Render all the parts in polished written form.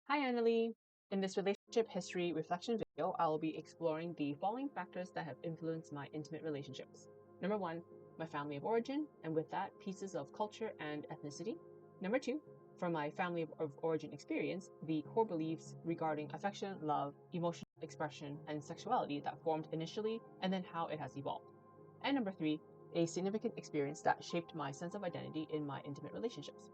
Hi, Annalie. In this relationship history reflection video, I will be exploring the following factors that have influenced my intimate relationships. Number one, my family of origin, and with that, pieces of culture and ethnicity. Number two, from my family of origin experience, the core beliefs regarding affection, love, emotional expression, and sexuality that formed initially, and then how it has evolved. And number three, a significant experience that shaped my sense of identity in my intimate relationships.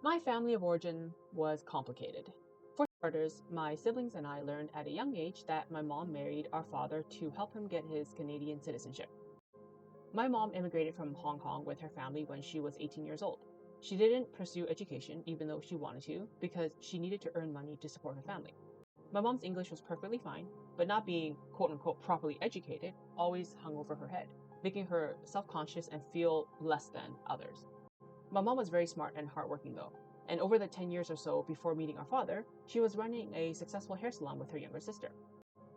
My family of origin was complicated. For starters, my siblings and I learned at a young age that my mom married our father to help him get his Canadian citizenship. My mom immigrated from Hong Kong with her family when she was 18 years old. She didn't pursue education, even though she wanted to, because she needed to earn money to support her family. My mom's English was perfectly fine, but not being quote unquote properly educated always hung over her head, making her self conscious and feel less than others. My mom was very smart and hardworking though, and over the 10 years or so before meeting our father, she was running a successful hair salon with her younger sister.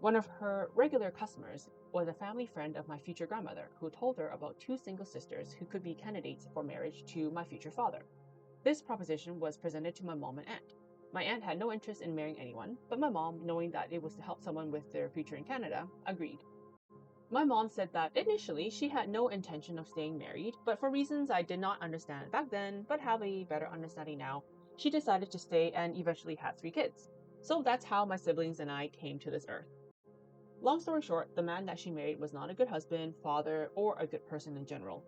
One of her regular customers was a family friend of my future grandmother who told her about two single sisters who could be candidates for marriage to my future father. This proposition was presented to my mom and aunt. My aunt had no interest in marrying anyone, but my mom, knowing that it was to help someone with their future in Canada, agreed. My mom said that initially she had no intention of staying married, but for reasons I did not understand back then, but have a better understanding now, she decided to stay and eventually had three kids. So that's how my siblings and I came to this earth. Long story short, the man that she married was not a good husband, father, or a good person in general.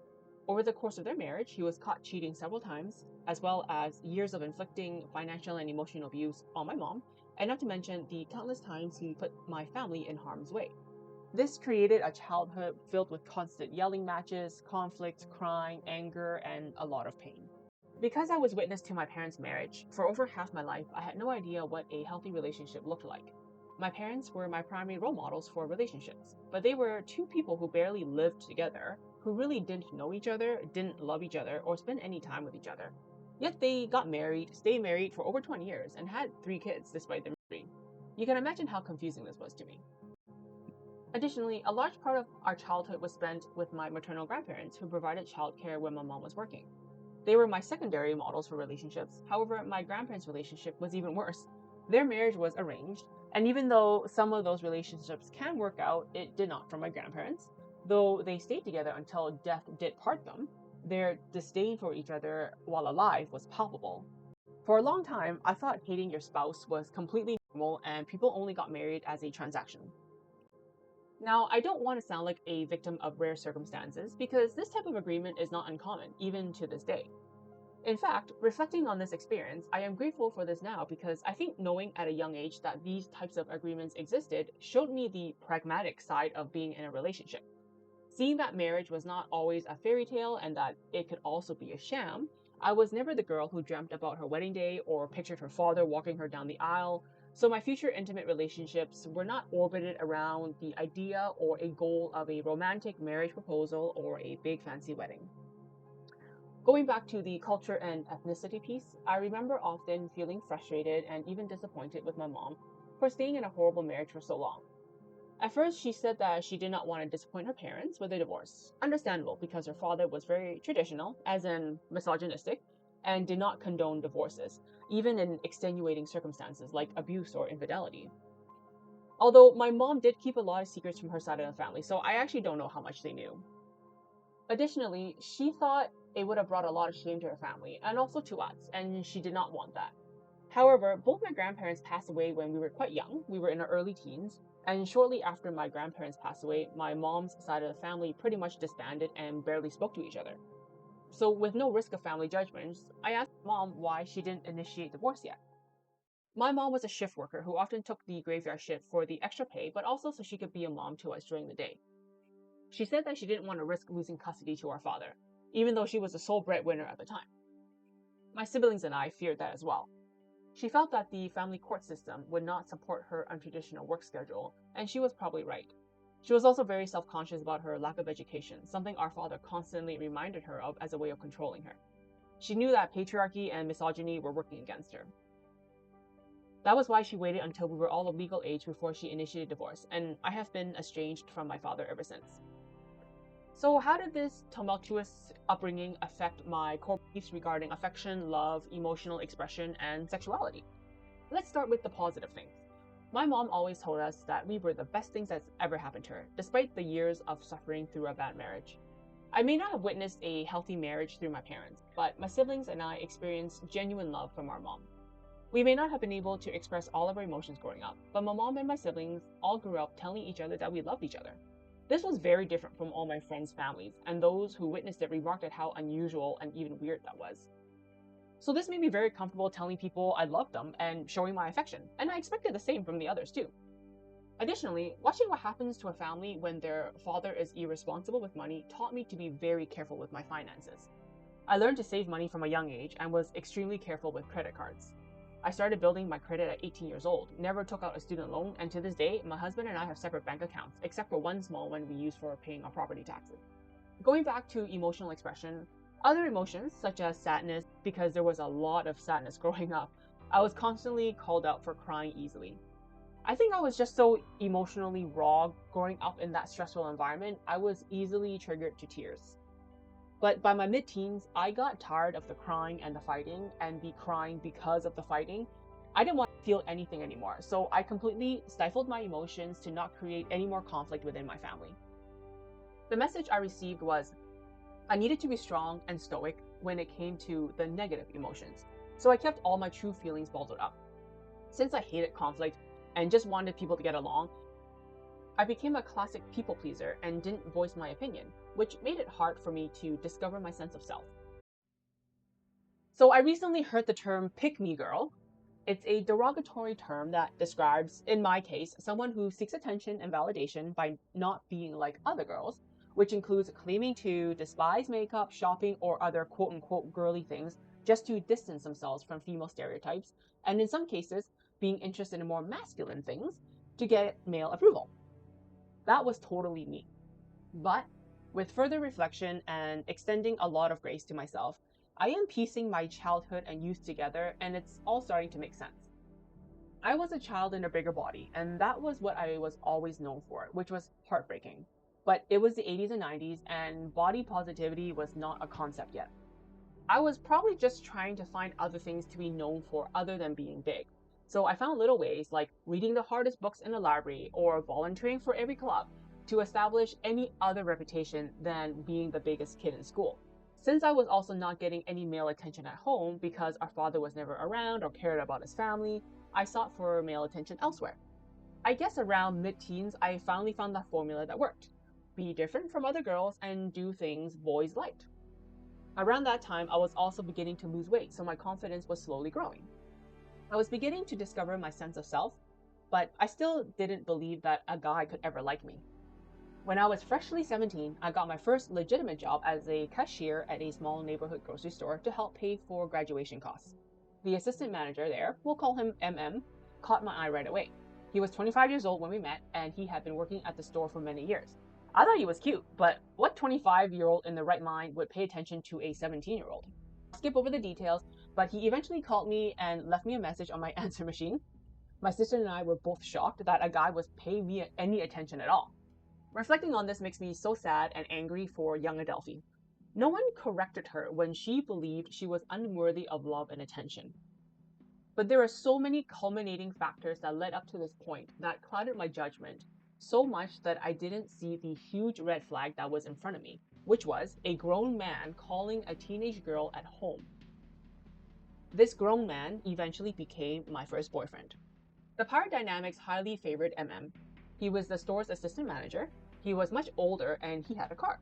Over the course of their marriage, he was caught cheating several times, as well as years of inflicting financial and emotional abuse on my mom, and not to mention the countless times he put my family in harm's way. This created a childhood filled with constant yelling matches, conflict, crying, anger, and a lot of pain. Because I was witness to my parents' marriage, for over half my life, I had no idea what a healthy relationship looked like. My parents were my primary role models for relationships, but they were two people who barely lived together, who really didn't know each other, didn't love each other, or spend any time with each other. Yet they got married, stayed married for over 20 years, and had three kids despite their marriage. You can imagine how confusing this was to me. Additionally, a large part of our childhood was spent with my maternal grandparents who provided childcare when my mom was working. They were my secondary models for relationships. However, my grandparents' relationship was even worse. Their marriage was arranged, and even though some of those relationships can work out, it did not for my grandparents. Though they stayed together until death did part them, their disdain for each other while alive was palpable. For a long time, I thought hating your spouse was completely normal and people only got married as a transaction. Now, I don't want to sound like a victim of rare circumstances because this type of agreement is not uncommon, even to this day. In fact, reflecting on this experience, I am grateful for this now because I think knowing at a young age that these types of agreements existed showed me the pragmatic side of being in a relationship. Seeing that marriage was not always a fairy tale and that it could also be a sham, I was never the girl who dreamt about her wedding day or pictured her father walking her down the aisle, so my future intimate relationships were not orbited around the idea or a goal of a romantic marriage proposal or a big fancy wedding. Going back to the culture and ethnicity piece, I remember often feeling frustrated and even disappointed with my mom for staying in a horrible marriage for so long. At first, she said that she did not want to disappoint her parents with a divorce. Understandable, because her father was very traditional, as in misogynistic, and did not condone divorces, even in extenuating circumstances like abuse or infidelity. Although my mom did keep a lot of secrets from her side of the family, so I actually don't know how much they knew. Additionally, she thought it would have brought a lot of shame to her family, and also to us, and she did not want that. However, both my grandparents passed away when we were quite young. We were in our early teens. And shortly after my grandparents passed away, my mom's side of the family pretty much disbanded and barely spoke to each other. So, with no risk of family judgments, I asked mom why she didn't initiate divorce yet. My mom was a shift worker who often took the graveyard shift for the extra pay, but also so she could be a mom to us during the day. She said that she didn't want to risk losing custody to our father, even though she was the sole breadwinner at the time. My siblings and I feared that as well. She felt that the family court system would not support her untraditional work schedule, and she was probably right. She was also very self conscious about her lack of education, something our father constantly reminded her of as a way of controlling her. She knew that patriarchy and misogyny were working against her. That was why she waited until we were all of legal age before she initiated divorce, and I have been estranged from my father ever since. So, how did this tumultuous upbringing affect my core beliefs regarding affection, love, emotional expression, and sexuality? Let's start with the positive things. My mom always told us that we were the best things that's ever happened to her, despite the years of suffering through a bad marriage. I may not have witnessed a healthy marriage through my parents, but my siblings and I experienced genuine love from our mom. We may not have been able to express all of our emotions growing up, but my mom and my siblings all grew up telling each other that we loved each other. This was very different from all my friends' families, and those who witnessed it remarked at how unusual and even weird that was. So this made me very comfortable telling people I loved them and showing my affection, and I expected the same from the others too. Additionally, watching what happens to a family when their father is irresponsible with money taught me to be very careful with my finances. I learned to save money from a young age and was extremely careful with credit cards. I started building my credit at 18 years old, never took out a student loan, and to this day, my husband and I have separate bank accounts, except for one small one we use for paying our property taxes. Going back to emotional expression, other emotions such as sadness, because there was a lot of sadness growing up, I was constantly called out for crying easily. I think I was just so emotionally raw growing up in that stressful environment, I was easily triggered to tears. But by my mid-teens, I got tired of the crying and the fighting and the crying because of the fighting. I didn't want to feel anything anymore, so I completely stifled my emotions to not create any more conflict within my family. The message I received was I needed to be strong and stoic when it came to the negative emotions, so I kept all my true feelings bottled up. Since I hated conflict and just wanted people to get along, I became a classic people pleaser and didn't voice my opinion, which made it hard for me to discover my sense of self. So I recently heard the term pick me girl. It's a derogatory term that describes, in my case, someone who seeks attention and validation by not being like other girls, which includes claiming to despise makeup, shopping, or other quote unquote girly things just to distance themselves from female stereotypes, and in some cases, being interested in more masculine things to get male approval. That was totally me. But with further reflection and extending a lot of grace to myself, I am piecing my childhood and youth together, and it's all starting to make sense. I was a child in a bigger body, and that was what I was always known for, which was heartbreaking. But it was the 80s and 90s, and body positivity was not a concept yet. I was probably just trying to find other things to be known for other than being big. So I found little ways like reading the hardest books in the library or volunteering for every club to establish any other reputation than being the biggest kid in school. Since I was also not getting any male attention at home because our father was never around or cared about his family, I sought for male attention elsewhere. I guess around mid-teens, I finally found that formula that worked. Be different from other girls and do things boys liked. Around that time, I was also beginning to lose weight, so my confidence was slowly growing. I was beginning to discover my sense of self, but I still didn't believe that a guy could ever like me. When I was freshly 17, I got my first legitimate job as a cashier at a small neighborhood grocery store to help pay for graduation costs. The assistant manager there, we'll call him MM, caught my eye right away. He was 25 years old when we met, and he had been working at the store for many years. I thought he was cute, but what 25-year-old in the right mind would pay attention to a 17-year-old? I'll skip over the details, but he eventually called me and left me a message on my answer machine. My sister and I were both shocked that a guy was paying me any attention at all. Reflecting on this makes me so sad and angry for young Adelphie. No one corrected her when she believed she was unworthy of love and attention. But there are so many culminating factors that led up to this point that clouded my judgment so much that I didn't see the huge red flag that was in front of me, which was a grown man calling a teenage girl at home. This grown man eventually became my first boyfriend. The power dynamics highly favored MM. He was the store's assistant manager, he was much older, and he had a car.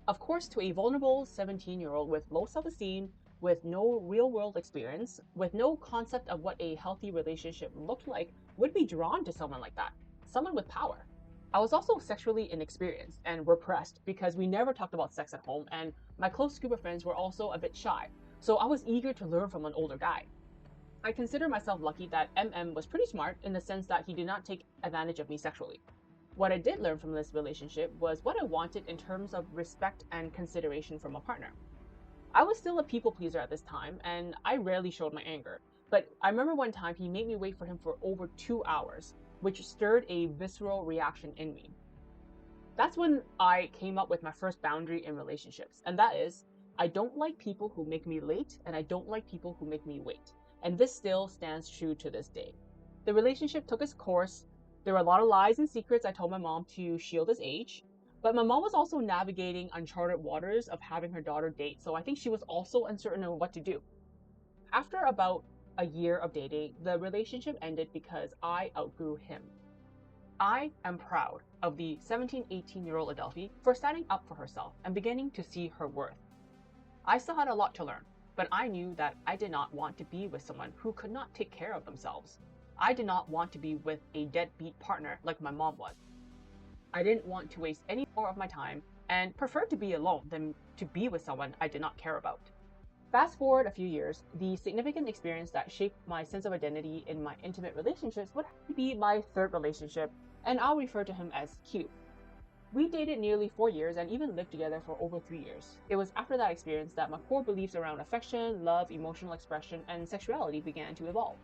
Of course, to a vulnerable 17-year-old with low self-esteem, with no real-world experience, with no concept of what a healthy relationship looked like, would be drawn to someone like that, someone with power. I was also sexually inexperienced and repressed because we never talked about sex at home, and my close group of friends were also a bit shy, so I was eager to learn from an older guy. I consider myself lucky that MM was pretty smart in the sense that he did not take advantage of me sexually. What I did learn from this relationship was what I wanted in terms of respect and consideration from a partner. I was still a people pleaser at this time, and I rarely showed my anger. But I remember one time he made me wait for him for over 2 hours, which stirred a visceral reaction in me. That's when I came up with my first boundary in relationships, and that is, I don't like people who make me late, and I don't like people who make me wait. and this still stands true to this day. The relationship took its course. There were a lot of lies and secrets I told my mom to shield his age, but my mom was also navigating uncharted waters of having her daughter date, so I think she was also uncertain of what to do. After about a year of dating, the relationship ended because I outgrew him. I am proud of the 17, 18-year-old Adelphie for standing up for herself and beginning to see her worth. I still had a lot to learn, but I knew that I did not want to be with someone who could not take care of themselves. I did not want to be with a deadbeat partner like my mom was. I didn't want to waste any more of my time and preferred to be alone than to be with someone I did not care about. Fast forward a few years, the significant experience that shaped my sense of identity in my intimate relationships would have to be my third relationship, and I'll refer to him as Q. We dated nearly 4 years and even lived together for over 3 years. It was after that experience that my core beliefs around affection, love, emotional expression, and sexuality began to evolve.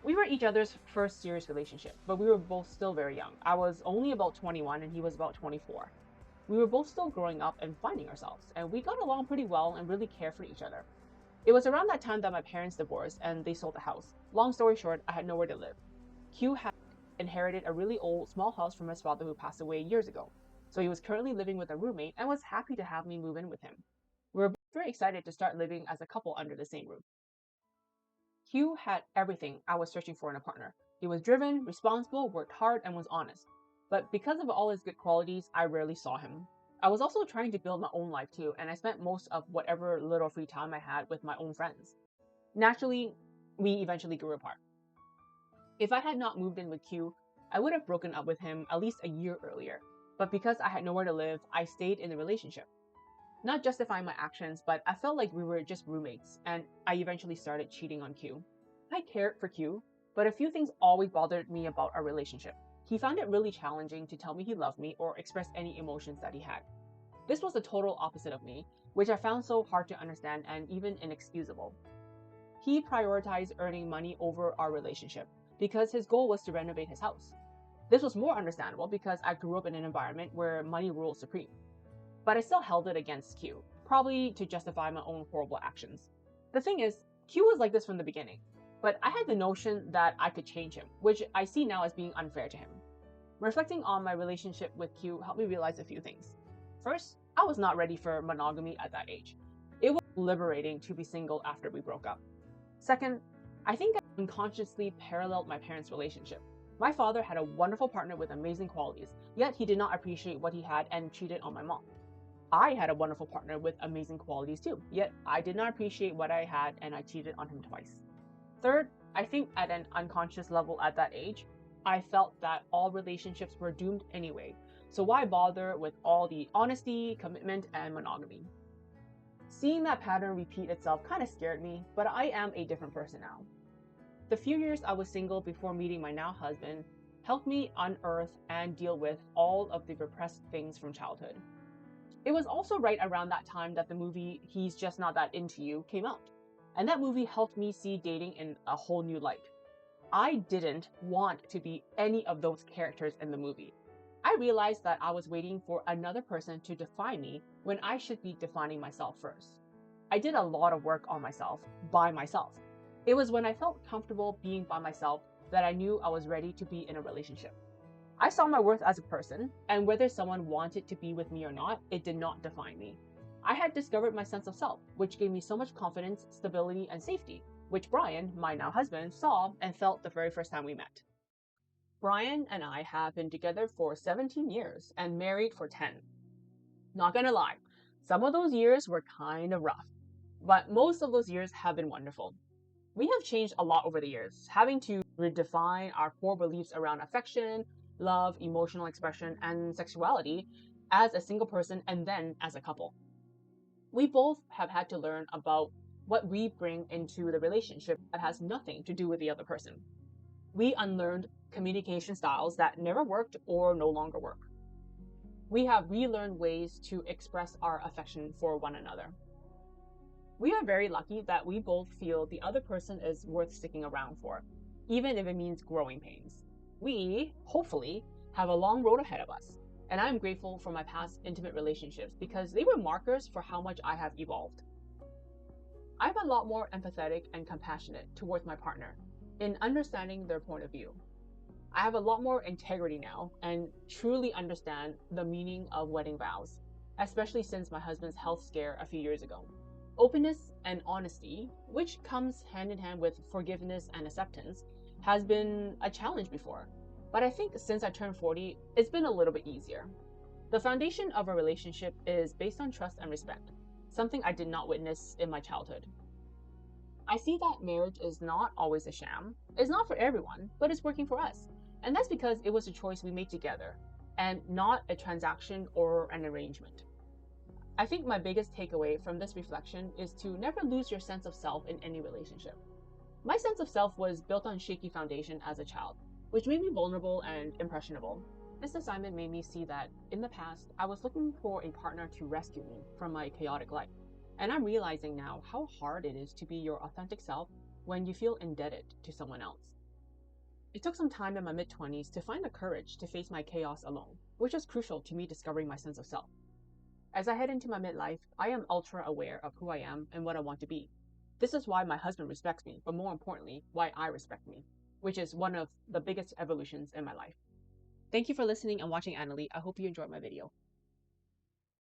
We were each other's first serious relationship, but we were both still very young. I was only about 21 and he was about 24. We were both still growing up and finding ourselves, and we got along pretty well and really cared for each other. It was around that time that my parents divorced and they sold the house. Long story short, I had nowhere to live. Q had inherited a really old small house from his father who passed away years ago. So he was currently living with a roommate and was happy to have me move in with him. We were very excited to start living as a couple under the same roof. Q had everything I was searching for in a partner. He was driven, responsible, worked hard, and was honest. But because of all his good qualities, I rarely saw him. I was also trying to build my own life too, and I spent most of whatever little free time I had with my own friends. Naturally, we eventually grew apart. If I had not moved in with Q, I would have broken up with him at least a year earlier. But because I had nowhere to live, I stayed in the relationship. Not justifying my actions, but I felt like we were just roommates, and I eventually started cheating on Q. I cared for Q, but a few things always bothered me about our relationship. He found it really challenging to tell me he loved me or express any emotions that he had. This was the total opposite of me, which I found so hard to understand and even inexcusable. He prioritized earning money over our relationship because his goal was to renovate his house. This was more understandable because I grew up in an environment where money ruled supreme. But I still held it against Q, probably to justify my own horrible actions. The thing is, Q was like this from the beginning, but I had the notion that I could change him, which I see now as being unfair to him. Reflecting on my relationship with Q helped me realize a few things. First, I was not ready for monogamy at that age. It was liberating to be single after we broke up. Second, I think I unconsciously paralleled my parents' relationship. My father had a wonderful partner with amazing qualities, yet he did not appreciate what he had and cheated on my mom. I had a wonderful partner with amazing qualities too, yet I did not appreciate what I had and I cheated on him twice. Third, I think at an unconscious level at that age, I felt that all relationships were doomed anyway, so why bother with all the honesty, commitment, and monogamy? Seeing that pattern repeat itself kind of scared me, but I am a different person now. The few years I was single before meeting my now husband helped me unearth and deal with all of the repressed things from childhood. It was also right around that time that the movie He's Just Not That Into You came out, and that movie helped me see dating in a whole new light. I didn't want to be any of those characters in the movie. I realized that I was waiting for another person to define me when I should be defining myself first. I did a lot of work on myself, by myself. It was when I felt comfortable being by myself that I knew I was ready to be in a relationship. I saw my worth as a person, and whether someone wanted to be with me or not, it did not define me. I had discovered my sense of self, which gave me so much confidence, stability, and safety, which Brian, my now husband, saw and felt the very first time we met. Brian and I have been together for 17 years and married for 10. Not gonna lie, some of those years were kind of rough, but most of those years have been wonderful. We have changed a lot over the years, having to redefine our core beliefs around affection, love, emotional expression, and sexuality as a single person and then as a couple. We both have had to learn about what we bring into the relationship that has nothing to do with the other person. We unlearned communication styles that never worked or no longer work. We have relearned ways to express our affection for one another. We are very lucky that we both feel the other person is worth sticking around for, even if it means growing pains. We, hopefully, have a long road ahead of us, and I'm grateful for my past intimate relationships because they were markers for how much I have evolved. I'm a lot more empathetic and compassionate towards my partner in understanding their point of view. I have a lot more integrity now and truly understand the meaning of wedding vows, especially since my husband's health scare a few years ago. Openness and honesty, which comes hand in hand with forgiveness and acceptance, has been a challenge before. But I think since I turned 40, it's been a little bit easier. The foundation of a relationship is based on trust and respect, something I did not witness in my childhood. I see that marriage is not always a sham. It's not for everyone, but it's working for us. And that's because it was a choice we made together and not a transaction or an arrangement. I think my biggest takeaway from this reflection is to never lose your sense of self in any relationship. My sense of self was built on shaky foundation as a child, which made me vulnerable and impressionable. This assignment made me see that in the past, I was looking for a partner to rescue me from my chaotic life. And I'm realizing now how hard it is to be your authentic self when you feel indebted to someone else. It took some time in my mid 20s to find the courage to face my chaos alone, which was crucial to me discovering my sense of self. As I head into my midlife, I am ultra aware of who I am and what I want to be. This is why my husband respects me, but more importantly, why I respect me, which is one of the biggest evolutions in my life. Thank you for listening and watching Adelphie. I hope you enjoyed my video.